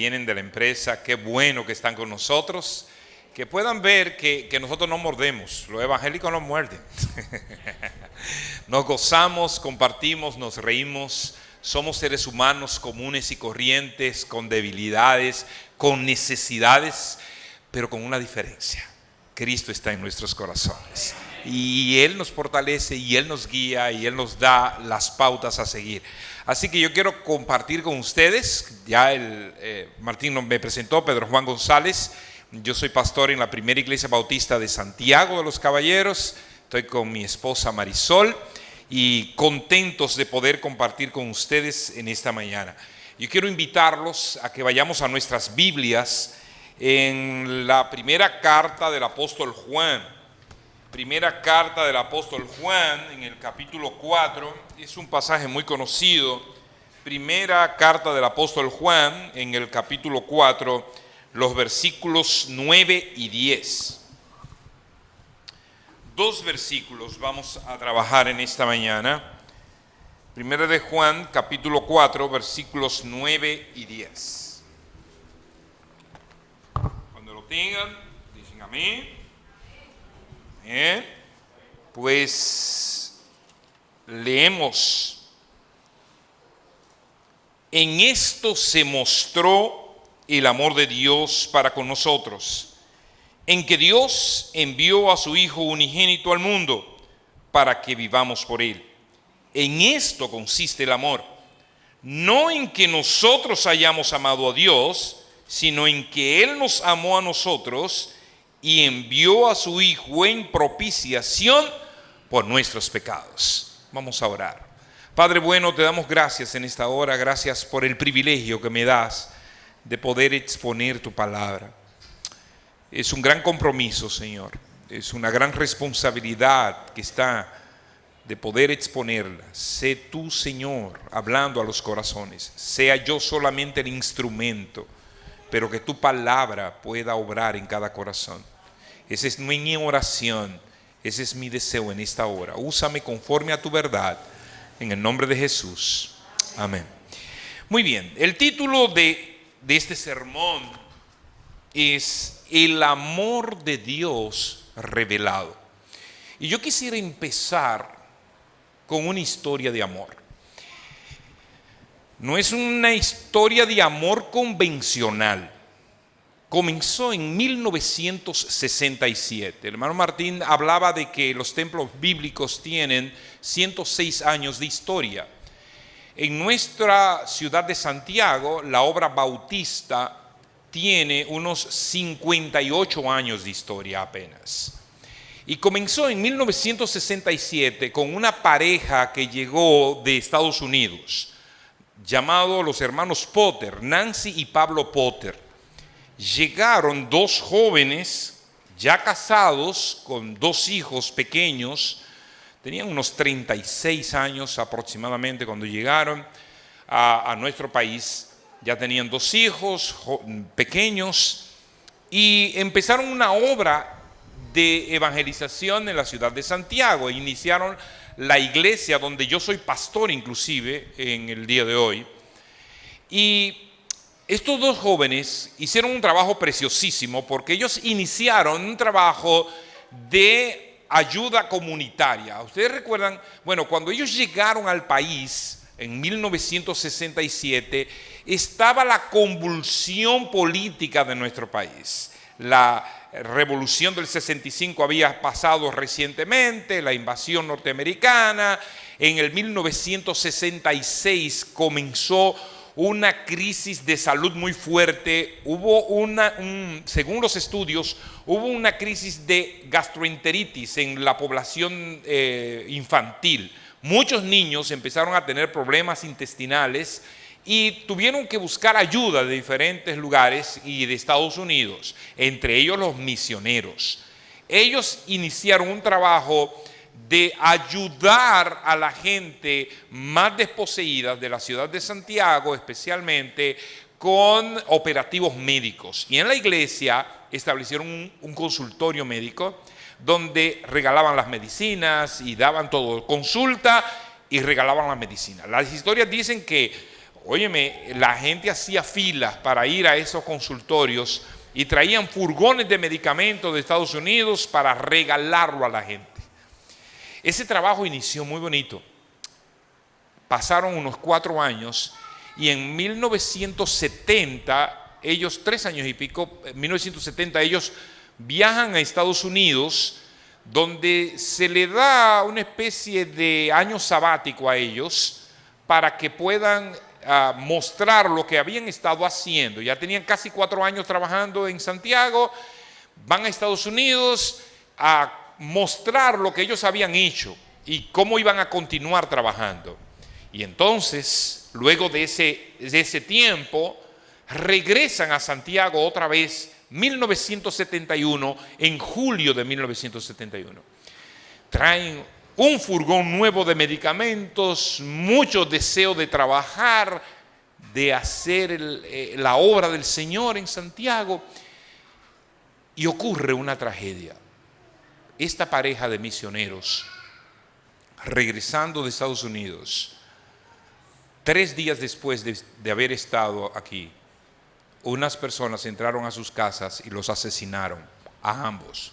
vienen de la empresa, qué bueno que están con nosotros, que puedan ver que nosotros no mordemos, los evangélicos no muerden. Nos gozamos, compartimos, nos reímos, somos seres humanos comunes y corrientes, con debilidades, con necesidades, pero con una diferencia: Cristo está en nuestros corazones y Él nos fortalece y Él nos guía y Él nos da las pautas a seguir. Así que yo quiero compartir con ustedes, ya Martín me presentó, Pedro Juan González. Yo soy pastor en la primera iglesia bautista de Santiago de los Caballeros. Estoy con mi esposa Marisol y contentos de poder compartir con ustedes en esta mañana. Yo quiero invitarlos a que vayamos a nuestras Biblias en la primera carta del apóstol Juan. Primera carta del apóstol Juan, en el capítulo 4, es un pasaje muy conocido. Primera carta del apóstol Juan, en el capítulo 4, los versículos 9 y 10. Dos versículos vamos a trabajar en esta mañana. Primera de Juan, capítulo 4, versículos 9 y 10. Cuando lo tengan, dicen amén. Pues leemos: en esto se mostró el amor de Dios para con nosotros, en que Dios envió a su Hijo unigénito al mundo para que vivamos por Él. En esto consiste el amor, no en que nosotros hayamos amado a Dios, sino en que Él nos amó a nosotros y envió a su Hijo en propiciación por nuestros pecados. Vamos a orar. Padre bueno, te damos gracias en esta hora. Gracias por el privilegio que me das de poder exponer tu palabra. Es un gran compromiso, Señor. Es una gran responsabilidad que está de poder exponerla. Sé tú, Señor, hablando a los corazones. Sea yo solamente el instrumento, pero que tu palabra pueda obrar en cada corazón. Esa es mi oración, ese es mi deseo en esta hora. Úsame conforme a tu verdad, en el nombre de Jesús. Amén. Muy bien, el título de este sermón es El amor de Dios revelado. Y yo quisiera empezar con una historia de amor. No es una historia de amor convencional. Comenzó en 1967. El hermano Martín hablaba de que los templos bíblicos tienen 106 años de historia. En nuestra ciudad de Santiago, la obra bautista tiene unos 58 años de historia apenas. Y comenzó en 1967 con una pareja que llegó de Estados Unidos, llamado los hermanos Potter, Nancy y Pablo Potter. Llegaron dos jóvenes ya casados con dos hijos pequeños. Tenían unos 36 años aproximadamente cuando llegaron a nuestro país. Ya tenían dos hijos pequeños y empezaron una obra de evangelización en la ciudad de Santiago. Iniciaron la iglesia donde yo soy pastor inclusive en el día de hoy. Y estos dos jóvenes hicieron un trabajo preciosísimo porque ellos iniciaron un trabajo de ayuda comunitaria. Ustedes recuerdan, bueno, cuando ellos llegaron al país en 1967, estaba la convulsión política de nuestro país. La revolución del 65 había pasado recientemente, la invasión norteamericana. En el 1966 comenzó una crisis de salud muy fuerte. Según los estudios, hubo una crisis de gastroenteritis en la población infantil. Muchos niños empezaron a tener problemas intestinales y tuvieron que buscar ayuda de diferentes lugares y de Estados Unidos, entre ellos los misioneros. Ellos iniciaron un trabajo de ayudar a la gente más desposeída de la ciudad de Santiago, especialmente con operativos médicos. Y en la iglesia establecieron un consultorio médico donde regalaban las medicinas y daban todo, consulta y regalaban las medicinas. Las historias dicen que óyeme, la gente hacía filas para ir a esos consultorios y traían furgones de medicamentos de Estados Unidos para regalarlo a la gente. Ese trabajo inició muy bonito. Pasaron unos 4 años y en 1970, ellos 3 años y pico, en 1970 ellos viajan a Estados Unidos, donde se le da una especie de año sabático a ellos para que puedan mostrar lo que habían estado haciendo. Ya tenían casi 4 años trabajando en Santiago, van a Estados Unidos a mostrar lo que ellos habían hecho y cómo iban a continuar trabajando. Y entonces, luego de ese tiempo, regresan a Santiago otra vez, 1971, en julio de 1971. Traen un furgón nuevo de medicamentos, mucho deseo de trabajar, de hacer la obra del Señor en Santiago. Y ocurre una tragedia. Esta pareja de misioneros, regresando de Estados Unidos, 3 días después de haber estado aquí, unas personas entraron a sus casas y los asesinaron a ambos.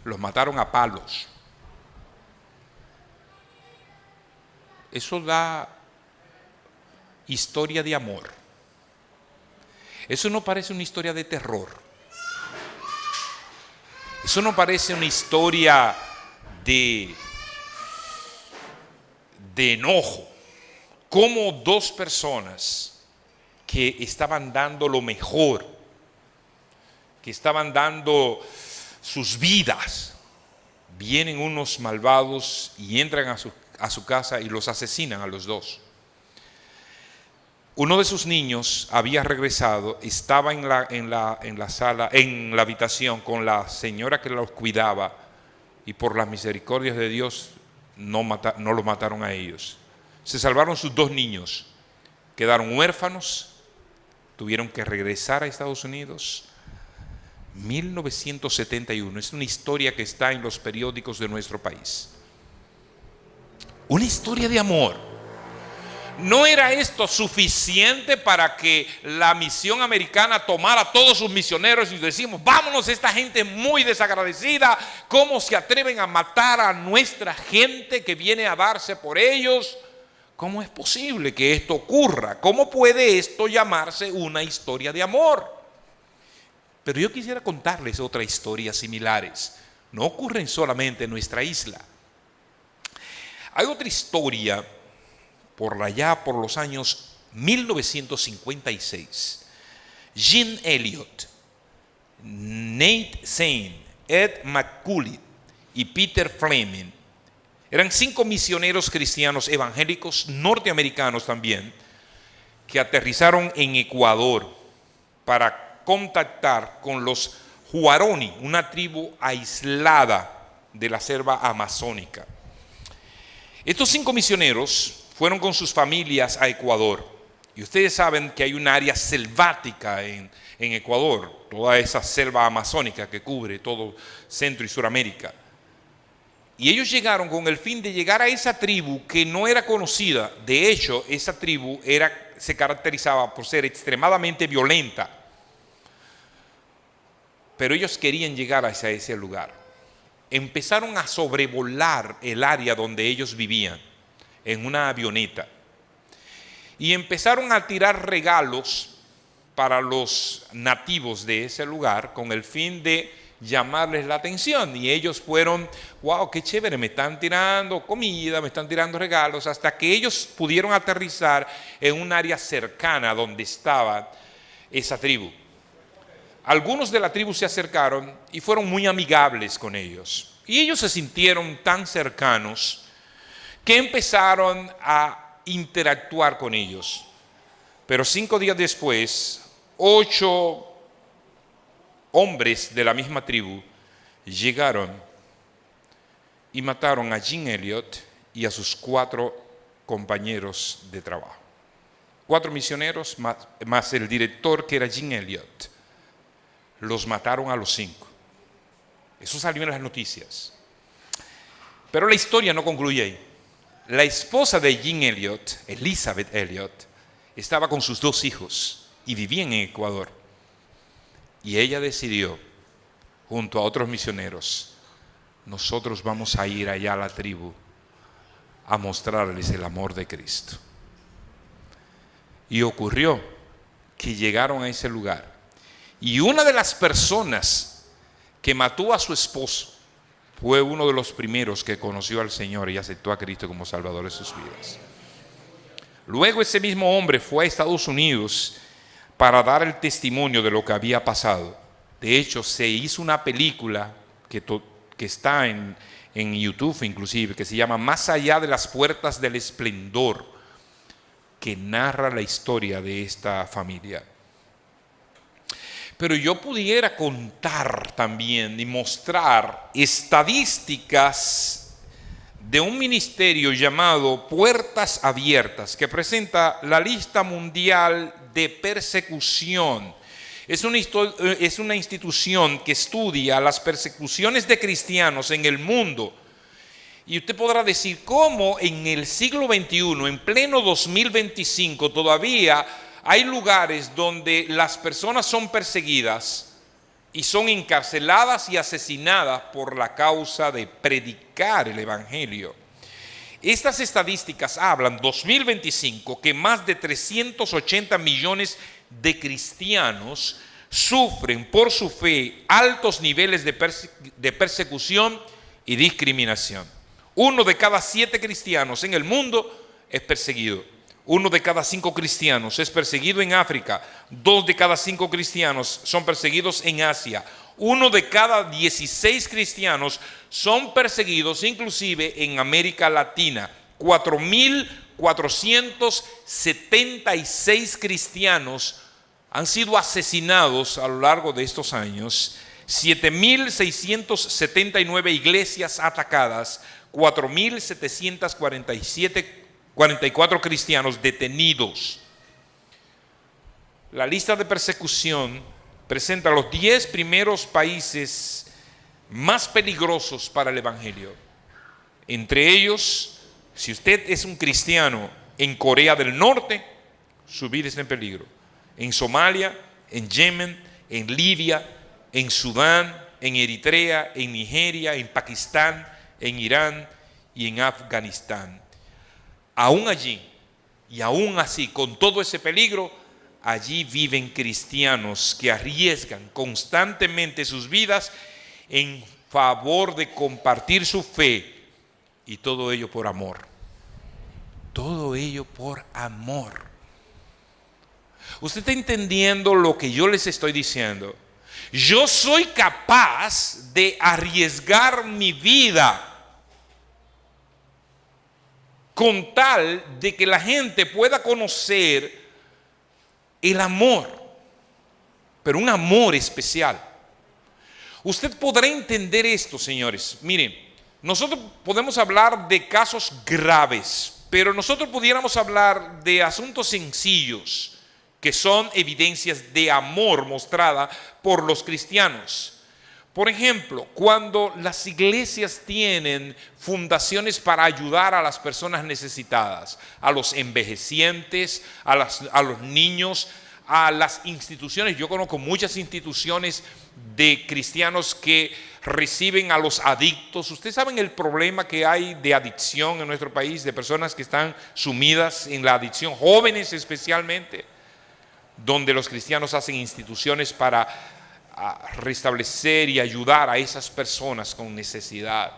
Los mataron a palos. Eso da historia de amor. Eso no parece una historia de terror. Eso no parece una historia de enojo. Como 2 personas que estaban dando lo mejor, que estaban dando sus vidas, vienen unos malvados y entran a su casa y los asesinan a los 2. Uno de sus niños había regresado, estaba en la sala, en la habitación con la señora que los cuidaba, y por las misericordias de Dios no los mataron a ellos. Se salvaron sus 2 niños, quedaron huérfanos, tuvieron que regresar a Estados Unidos. 1971, es una historia que está en los periódicos de nuestro país. Una historia de amor. ¿No era esto suficiente para que la misión americana tomara a todos sus misioneros y decimos, vámonos, esta gente muy desagradecida, cómo se atreven a matar a nuestra gente que viene a darse por ellos? ¿Cómo es posible que esto ocurra? ¿Cómo puede esto llamarse una historia de amor? Pero yo quisiera contarles otras historias similares. No ocurren solamente en nuestra isla. Hay otra historia por allá, por los años 1956. Jean Elliott, Nate Saint, Ed McCullough y Peter Fleming eran 5 misioneros cristianos evangélicos norteamericanos también, que aterrizaron en Ecuador para contactar con los Huaroni, una tribu aislada de la selva amazónica. Estos 5 misioneros fueron con sus familias a Ecuador. Y ustedes saben que hay un área selvática en Ecuador, toda esa selva amazónica que cubre todo Centro y Suramérica. Y ellos llegaron con el fin de llegar a esa tribu que no era conocida. De hecho, esa tribu se caracterizaba por ser extremadamente violenta. Pero ellos querían llegar hacia ese lugar. Empezaron a sobrevolar el área donde ellos vivían en una avioneta. Y empezaron a tirar regalos para los nativos de ese lugar con el fin de llamarles la atención. Y ellos fueron, wow, qué chévere, me están tirando comida, me están tirando regalos, hasta que ellos pudieron aterrizar en un área cercana donde estaba esa tribu. Algunos de la tribu se acercaron y fueron muy amigables con ellos. Y ellos se sintieron tan cercanos que empezaron a interactuar con ellos. Pero 5 días después, 8 hombres de la misma tribu llegaron y mataron a Jean Elliott y a sus 4 compañeros de trabajo. 4 misioneros más el director, que era Jean Elliott. Los mataron a los 5. Eso salió en las noticias. Pero la historia no concluye ahí. La esposa de Jean Elliott, Elizabeth Elliott, estaba con sus 2 hijos y vivía en Ecuador. Y ella decidió, junto a otros misioneros, nosotros vamos a ir allá a la tribu a mostrarles el amor de Cristo. Y ocurrió que llegaron a ese lugar. Y una de las personas que mató a su esposo fue uno de los primeros que conoció al Señor y aceptó a Cristo como Salvador de sus vidas. Luego ese mismo hombre fue a Estados Unidos para dar el testimonio de lo que había pasado. De hecho, se hizo una película que está en YouTube inclusive, que se llama Más allá de las puertas del esplendor, que narra la historia de esta familia. Pero yo pudiera contar también y mostrar estadísticas de un ministerio llamado Puertas Abiertas, que presenta la lista mundial de persecución. Es una institución que estudia las persecuciones de cristianos en el mundo. Y usted podrá decir, ¿cómo en el siglo XXI, en pleno 2025, todavía hay lugares donde las personas son perseguidas y son encarceladas y asesinadas por la causa de predicar el Evangelio? Estas estadísticas hablan, 2025, que más de 380 millones de cristianos sufren por su fe altos niveles de persecución y discriminación. 1 de cada 7 cristianos en el mundo es perseguido. 1 de cada 5 cristianos es perseguido en África. 2 de cada 5 cristianos son perseguidos en Asia. 1 de cada 16 cristianos son perseguidos inclusive en América Latina. 4.476 cristianos han sido asesinados a lo largo de estos años. 7.679 iglesias atacadas. 4.744 cristianos detenidos. La lista de persecución presenta los 10 primeros países más peligrosos para el Evangelio. Entre ellos, si usted es un cristiano en Corea del Norte, su vida está en peligro. En Somalia, en Yemen, en Libia, en Sudán, en Eritrea, en Nigeria, en Pakistán, en Irán y en Afganistán. Aún allí, y aún así, con todo ese peligro, allí viven cristianos que arriesgan constantemente sus vidas en favor de compartir su fe, y todo ello por amor. Todo ello por amor. ¿Usted está entendiendo lo que yo les estoy diciendo? Yo soy capaz de arriesgar mi vida con tal de que la gente pueda conocer el amor, pero un amor especial. Usted podrá entender esto, señores. Miren, nosotros podemos hablar de casos graves, pero nosotros pudiéramos hablar de asuntos sencillos, que son evidencias de amor mostrada por los cristianos. Por ejemplo, cuando las iglesias tienen fundaciones para ayudar a las personas necesitadas, a los envejecientes, a los niños, a las instituciones. Yo conozco muchas instituciones de cristianos que reciben a los adictos. Ustedes saben el problema que hay de adicción en nuestro país, de personas que están sumidas en la adicción, jóvenes especialmente, donde los cristianos hacen instituciones para restablecer y ayudar a esas personas con necesidad.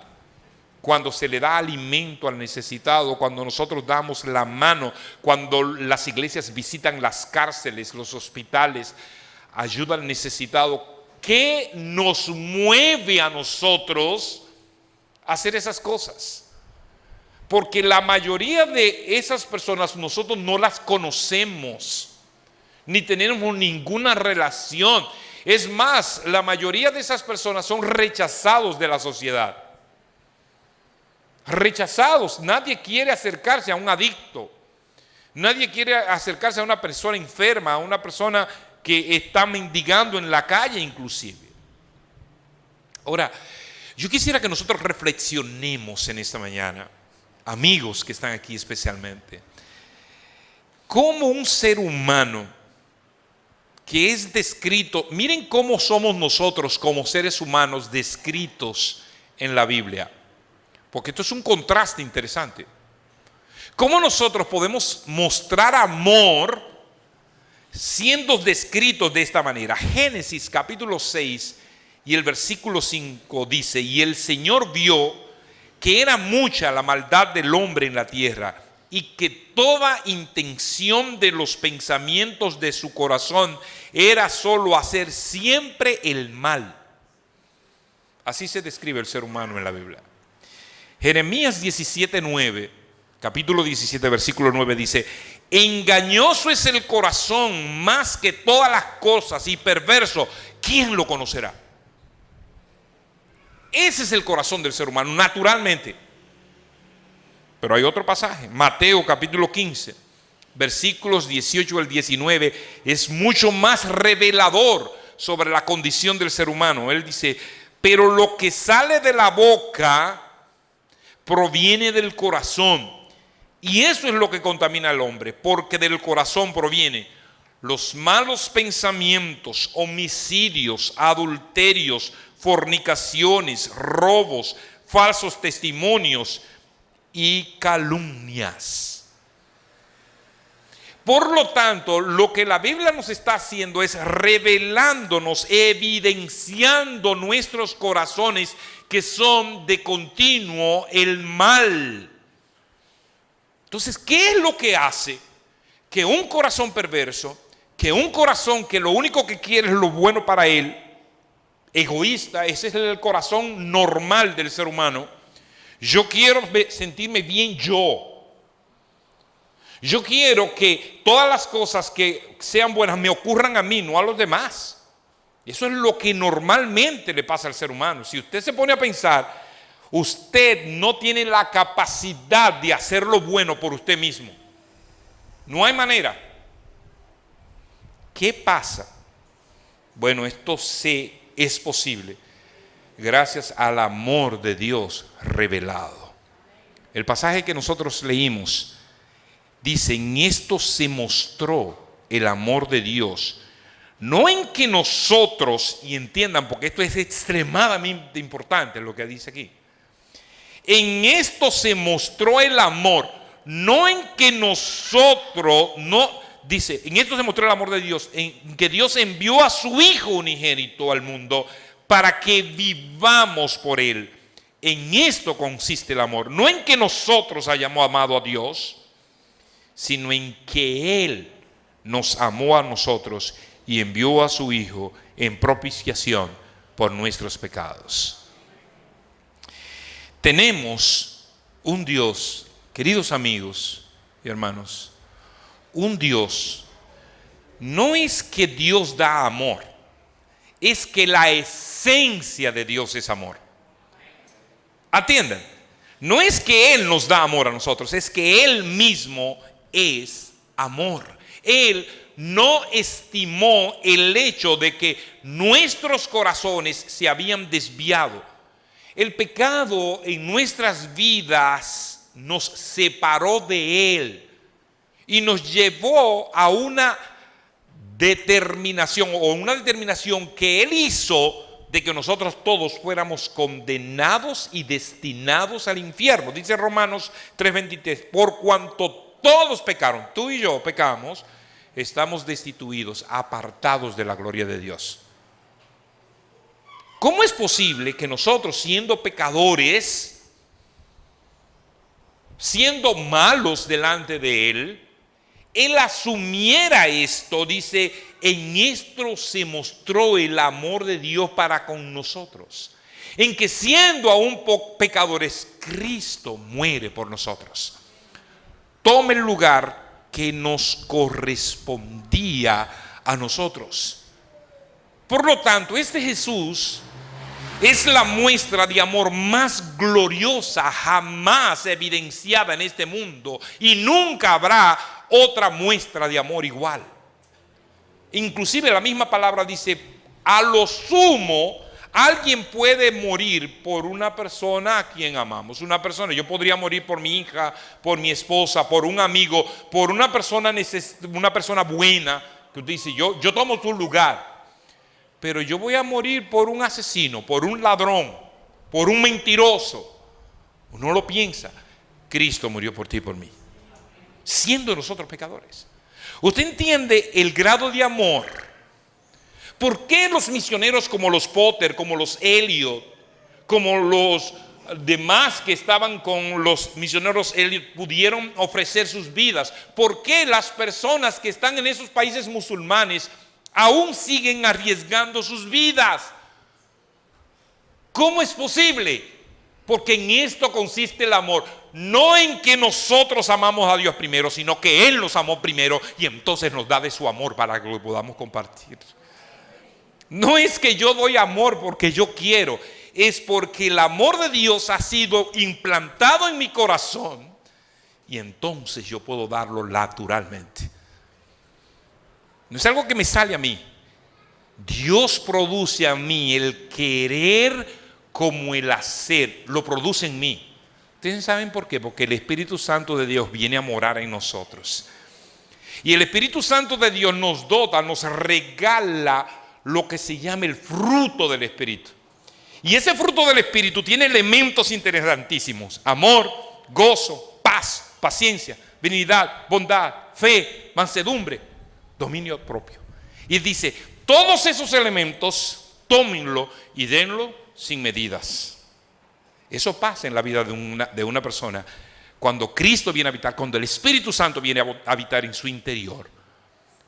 Cuando se le da alimento al necesitado, cuando nosotros damos la mano, cuando las iglesias visitan las cárceles, los hospitales, ayuda al necesitado. ¿Qué nos mueve a nosotros a hacer esas cosas? Porque la mayoría de esas personas nosotros no las conocemos, ni tenemos ninguna relación. Es más, la mayoría de esas personas son rechazados de la sociedad. Rechazados. Nadie quiere acercarse a un adicto. Nadie quiere acercarse a una persona enferma, a una persona que está mendigando en la calle inclusive. Ahora, yo quisiera que nosotros reflexionemos en esta mañana, amigos que están aquí especialmente. cómo un ser humano que es descrito, miren cómo somos nosotros como seres humanos descritos en la Biblia, porque esto es un contraste interesante. ¿Cómo nosotros podemos mostrar amor siendo descritos de esta manera? Génesis capítulo 6 y el versículo 5 dice: y el Señor vio que era mucha la maldad del hombre en la tierra, y que toda intención de los pensamientos de su corazón era solo hacer siempre el mal. Así se describe el ser humano en la Biblia. Jeremías 17:9, capítulo 17, versículo 9 dice: engañoso es el corazón más que todas las cosas y perverso, ¿quién lo conocerá? Ese es el corazón del ser humano, naturalmente. Pero hay otro pasaje, Mateo capítulo 15, versículos 18 al 19, es mucho más revelador sobre la condición del ser humano. Él dice: pero lo que sale de la boca proviene del corazón, y eso es lo que contamina al hombre, porque del corazón proviene los malos pensamientos, homicidios, adulterios, fornicaciones, robos, falsos testimonios y calumnias. Por lo tanto, lo que la Biblia nos está haciendo es revelándonos, evidenciando nuestros corazones que son de continuo el mal. Entonces, ¿qué es lo que hace que un corazón perverso, que un corazón que lo único que quiere es lo bueno para él, egoísta, ese es el corazón normal del ser humano? Yo quiero sentirme bien yo. Yo quiero que todas las cosas que sean buenas me ocurran a mí, no a los demás. Eso es lo que normalmente le pasa al ser humano. Si usted se pone a pensar, usted no tiene la capacidad de hacer lo bueno por usted mismo. No hay manera. ¿Qué pasa? Bueno, esto es posible gracias al amor de Dios revelado. El pasaje que nosotros leímos dice: en esto se mostró el amor de Dios, no en que nosotros, y entiendan porque esto es extremadamente importante lo que dice aquí, en esto se mostró el amor, no en que nosotros, no, dice, en esto se mostró el amor de Dios, en que Dios envió a su Hijo unigénito al mundo para que vivamos por Él. En esto consiste el amor, no en que nosotros hayamos amado a Dios, sino en que Él nos amó a nosotros y envió a su Hijo en propiciación por nuestros pecados. Tenemos un Dios, queridos amigos y hermanos, un Dios. No es que Dios da amor, es que la esencia de Dios es amor. Atiendan, no es que Él nos da amor a nosotros, es que Él mismo es amor. Él no estimó el hecho de que nuestros corazones se habían desviado. El pecado en nuestras vidas nos separó de Él y nos llevó a una determinación que Él hizo de que nosotros todos fuéramos condenados y destinados al infierno. Dice Romanos 3:23, por cuanto todos pecaron, tú y yo pecamos, estamos destituidos, apartados de la gloria de Dios. ¿Cómo es posible que nosotros, siendo pecadores, siendo malos delante de Él, Él asumiera esto? Dice, en esto se mostró el amor de Dios para con nosotros, en que siendo aún pecadores, Cristo muere por nosotros. Toma el lugar que nos correspondía a nosotros. Por lo tanto, este Jesús es la muestra de amor más gloriosa jamás evidenciada en este mundo, y nunca habrá otra muestra de amor igual. Inclusive la misma palabra dice, a lo sumo Alguien puede morir por una persona a quien amamos. Una persona, yo podría morir por mi hija, por mi esposa, por un amigo, por una persona buena, que usted dice, yo tomo tu lugar. Pero yo voy a morir por un asesino, por un ladrón, por un mentiroso. Uno lo piensa. Cristo murió por ti y por mí, siendo nosotros pecadores. ¿Usted entiende el grado de amor? ¿Por qué los misioneros como los Potter, como los Elliot, como los demás que estaban con los misioneros Elliot pudieron ofrecer sus vidas? ¿Por qué las personas que están en esos países musulmanes aún siguen arriesgando sus vidas? ¿Cómo es posible? Porque en esto consiste el amor. No en que nosotros amamos a Dios primero, sino que Él nos amó primero y entonces nos da de su amor para que lo podamos compartir. No es que yo doy amor porque yo quiero, es porque el amor de Dios ha sido implantado en mi corazón y entonces yo puedo darlo naturalmente. No es algo que me sale a mí. Dios produce a mí el querer como el hacer, lo produce en mí. ¿Ustedes saben por qué? Porque el Espíritu Santo de Dios viene a morar en nosotros. Y el Espíritu Santo de Dios nos dota, nos regala lo que se llama el fruto del Espíritu. Y ese fruto del Espíritu tiene elementos interesantísimos: amor, gozo, paz, paciencia, benignidad, bondad, fe, mansedumbre, dominio propio. Y dice, todos esos elementos tómenlo y denlo sin medidas. Eso pasa en la vida de una persona cuando Cristo viene a habitar, cuando el Espíritu Santo viene a habitar en su interior.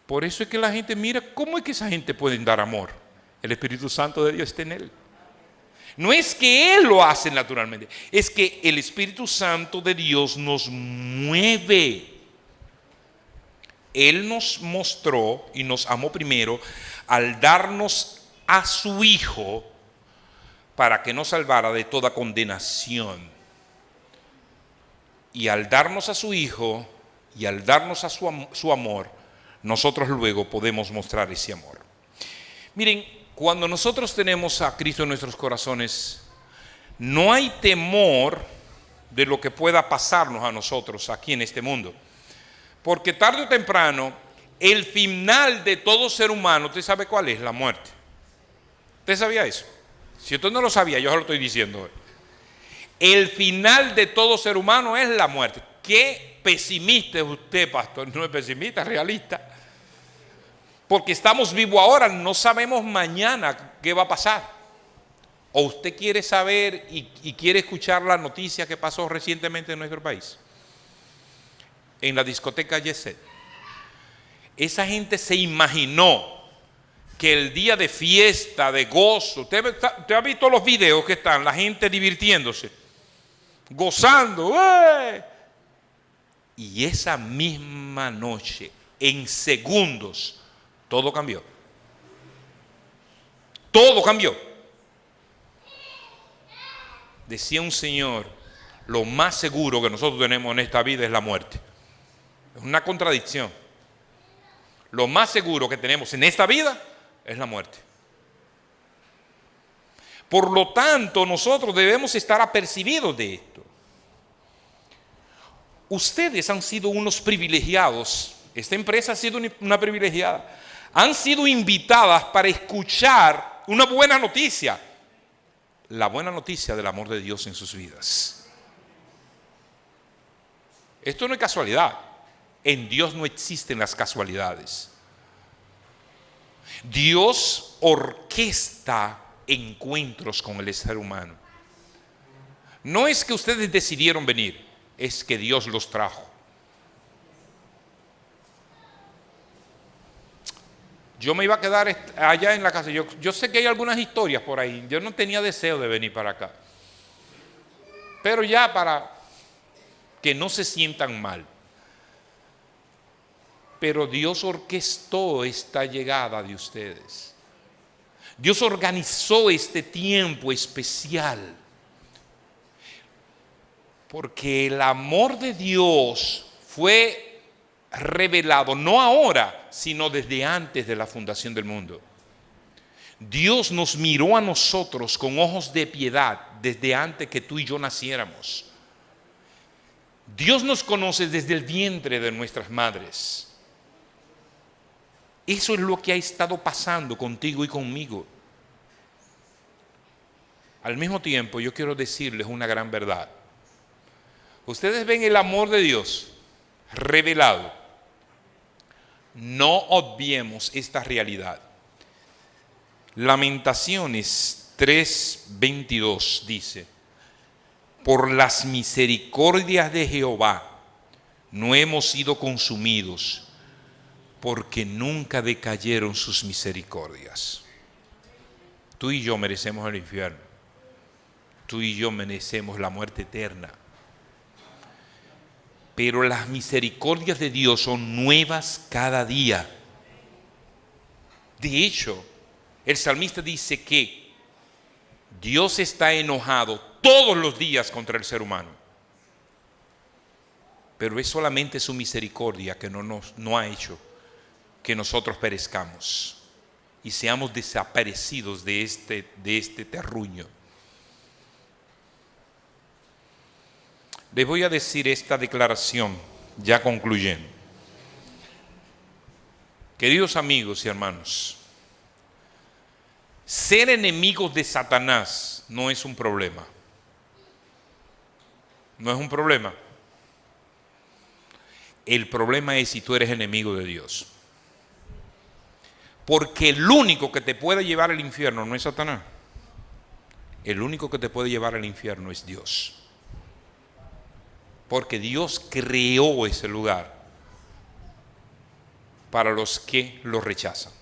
Por eso es que la gente mira, ¿cómo es que esa gente puede dar amor? El Espíritu Santo de Dios está en él. No es que Él lo hace naturalmente, es que el Espíritu Santo de Dios nos mueve. Él nos mostró y nos amó primero al darnos a su Hijo para que nos salvara de toda condenación. Y al darnos a su Hijo y al darnos a su amor, nosotros luego podemos mostrar ese amor. Miren, cuando nosotros tenemos a Cristo en nuestros corazones, no hay temor de lo que pueda pasarnos a nosotros aquí en este mundo. Porque tarde o temprano, el final de todo ser humano, ¿usted sabe cuál es? La muerte. ¿Usted sabía eso? Si usted no lo sabía, yo se lo estoy diciendo hoy. El final de todo ser humano es la muerte. Qué pesimista es usted, pastor. No es pesimista, es realista. Porque estamos vivos ahora, no sabemos mañana qué va a pasar. O usted quiere saber y quiere escuchar la noticia que pasó recientemente en nuestro país. En la discoteca Yeset. Esa gente se imaginó que el día de fiesta, de gozo, usted ha visto los videos que están, la gente divirtiéndose, gozando, ¡eh! Y esa misma noche, en segundos, todo cambió. Todo cambió. Decía un señor, lo más seguro que nosotros tenemos en esta vida es la muerte. Es una contradicción. Lo más seguro que tenemos en esta vida es la muerte. Por lo tanto, nosotros debemos estar apercibidos de esto. Ustedes han sido unos privilegiados. Esta empresa ha sido una privilegiada. Han sido invitadas para escuchar una buena noticia. La buena noticia del amor de Dios en sus vidas. Esto no es casualidad. En Dios no existen las casualidades. Dios orquesta encuentros con el ser humano. No es que ustedes decidieron venir, es que Dios los trajo. Yo me iba a quedar allá en la casa. Yo sé que hay algunas historias por ahí. Yo no tenía deseo de venir para acá. Pero ya para que no se sientan mal. Pero Dios orquestó esta llegada de ustedes. Dios organizó este tiempo especial. Porque el amor de Dios fue revelado no ahora, sino desde antes de la fundación del mundo. Dios nos miró a nosotros con ojos de piedad desde antes que tú y yo naciéramos. Dios nos conoce desde el vientre de nuestras madres. Eso es lo que ha estado pasando contigo y conmigo. Al mismo tiempo, yo quiero decirles una gran verdad. Ustedes ven el amor de Dios revelado. No obviemos esta realidad. Lamentaciones 3:22 dice: por las misericordias de Jehová no hemos sido consumidos, porque nunca decayeron sus misericordias. Tú y yo merecemos el infierno. Tú y yo merecemos la muerte eterna. Pero las misericordias de Dios son nuevas cada día. De hecho, el salmista dice que Dios está enojado todos los días contra el ser humano. Pero es solamente su misericordia que no ha hecho que nosotros perezcamos y seamos desaparecidos de este terruño. Les voy a decir esta declaración, ya concluyendo. Queridos amigos y hermanos, ser enemigos de Satanás no es un problema. No es un problema. El problema es si tú eres enemigo de Dios. Porque el único que te puede llevar al infierno no es Satanás. El único que te puede llevar al infierno es Dios. Porque Dios creó ese lugar para los que lo rechazan.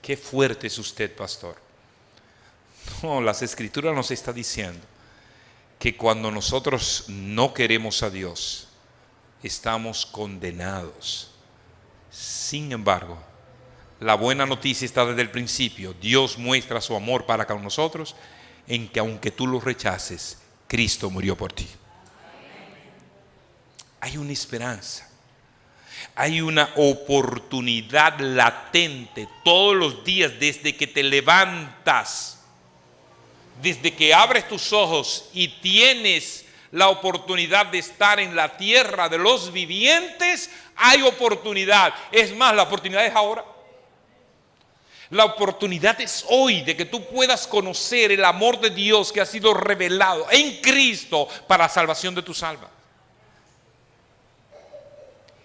Qué fuerte es usted, pastor. No, las Escrituras nos está diciendo que cuando nosotros no queremos a Dios, estamos condenados. Sin embargo, la buena noticia está desde el principio. Dios muestra su amor para con nosotros en que aunque tú lo rechaces, Cristo murió por ti. Hay una esperanza. Hay una oportunidad latente todos los días desde que te levantas, desde que abres tus ojos y tienes la oportunidad de estar en la tierra de los vivientes. Hay oportunidad. Es más, la oportunidad es ahora. La oportunidad es hoy de que tú puedas conocer el amor de Dios que ha sido revelado en Cristo para la salvación de tus almas.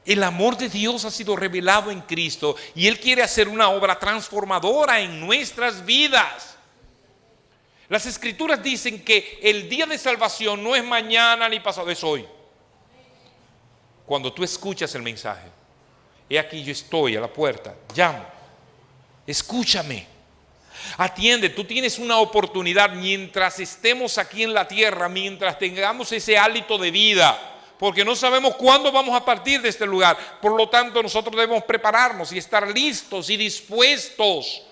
El amor de Dios ha sido revelado en Cristo y Él quiere hacer una obra transformadora en nuestras vidas. Las Escrituras dicen que el día de salvación no es mañana ni pasado, es hoy. Cuando tú escuchas el mensaje, he aquí yo estoy a la puerta, llamo, escúchame, atiende. Tú tienes una oportunidad mientras estemos aquí en la tierra, mientras tengamos ese hálito de vida. Porque no sabemos cuándo vamos a partir de este lugar. Por lo tanto, nosotros debemos prepararnos y estar listos y dispuestos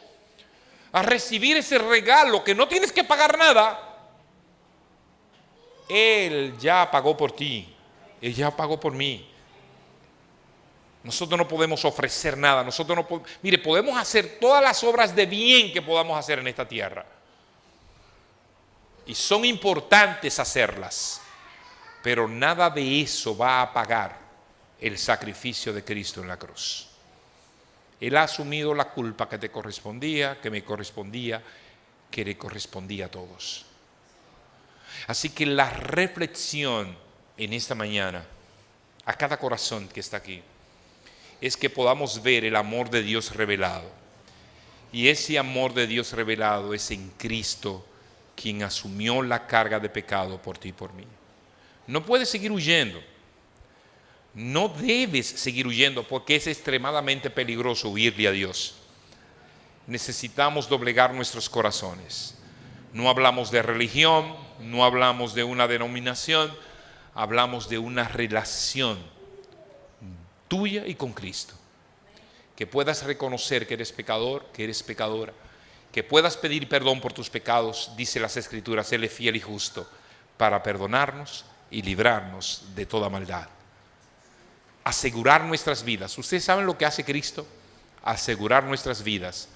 a recibir ese regalo que no tienes que pagar nada. Él ya pagó por ti. Él ya pagó por mí. Nosotros no podemos ofrecer nada. Nosotros no podemos, mire, podemos hacer todas las obras de bien que podamos hacer en esta tierra. Y son importantes hacerlas. Pero nada de eso va a pagar el sacrificio de Cristo en la cruz. Él ha asumido la culpa que te correspondía, que me correspondía, que le correspondía a todos. Así que la reflexión en esta mañana, a cada corazón que está aquí, es que podamos ver el amor de Dios revelado. Y ese amor de Dios revelado es en Cristo, quien asumió la carga de pecado por ti y por mí. No puedes seguir huyendo. No debes seguir huyendo porque es extremadamente peligroso huirle a Dios. Necesitamos doblegar nuestros corazones. No hablamos de religión, no hablamos de una denominación, hablamos de una relación tuya y con Cristo. Que puedas reconocer que eres pecador, que eres pecadora, que puedas pedir perdón por tus pecados, dice las Escrituras, Él es fiel y justo para perdonarnos y librarnos de toda maldad. Asegurar nuestras vidas. ¿Ustedes saben lo que hace Cristo? Asegurar nuestras vidas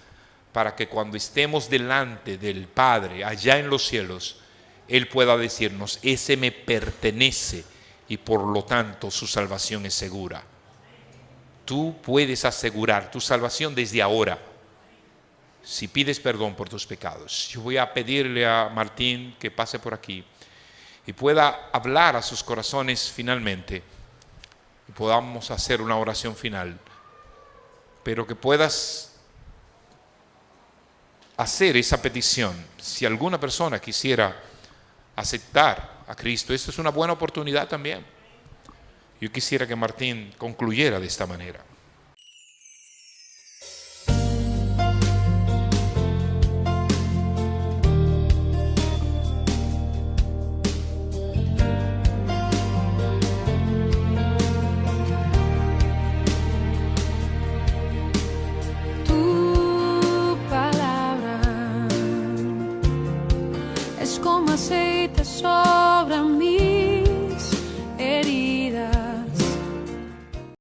para que cuando estemos delante del Padre allá en los cielos, Él pueda decirnos: ese me pertenece y por lo tanto su salvación es segura. Tú puedes asegurar tu salvación desde ahora si pides perdón por tus pecados. Yo voy a pedirle a Martín que pase por aquí y pueda hablar a sus corazones finalmente y podamos hacer una oración final, pero que puedas hacer esa petición. Si alguna persona quisiera aceptar a Cristo, esta es una buena oportunidad también. Yo quisiera que Martín concluyera de esta manera. Tu palabra es como aceite sobre mis heridas.